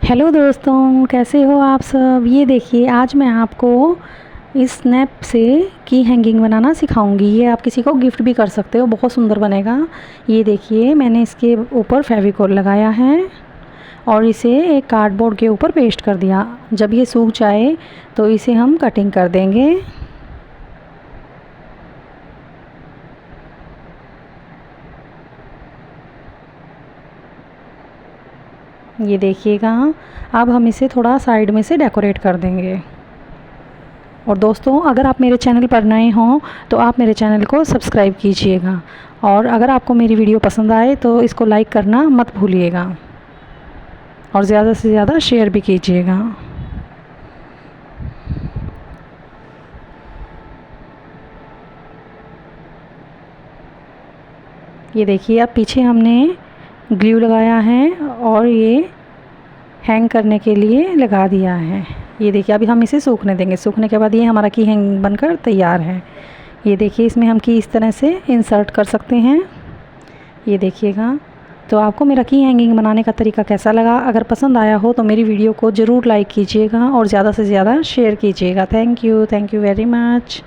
Hello दोस्तों, कैसे हो आप सब। ये देखिए, आज मैं आपको इस स्नैप से की हैंगिंग बनाना सिखाऊंगी। ये आप किसी को गिफ्ट भी कर सकते हो, बहुत सुंदर बनेगा। ये देखिए, मैंने इसके ऊपर फेविकोल लगाया है और इसे एक कार्डबोर्ड के ऊपर पेस्ट कर दिया। जब ये सूख जाए तो इसे हम कटिंग कर देंगे। ये देखिएगा, अब हम इसे थोड़ा साइड में से डेकोरेट कर देंगे। और दोस्तों, अगर आप मेरे चैनल पर नए हों तो आप मेरे चैनल को सब्सक्राइब कीजिएगा, और अगर आपको मेरी वीडियो पसंद आए तो इसको लाइक करना मत भूलिएगा और ज़्यादा से ज़्यादा शेयर भी कीजिएगा। ये देखिए, अब पीछे हमने ग्लू लगाया है और ये हैंग करने के लिए लगा दिया है। ये देखिए, अभी हम इसे सूखने देंगे। सूखने के बाद ये हमारा की हैंग बनकर तैयार है। ये देखिए, इसमें हम की इस तरह से इंसर्ट कर सकते हैं। ये देखिएगा। तो आपको मेरा की हैंगिंग बनाने का तरीका कैसा लगा? अगर पसंद आया हो तो मेरी वीडियो को ज़रूर लाइक कीजिएगा और ज़्यादा से ज़्यादा शेयर कीजिएगा। Thank you very much.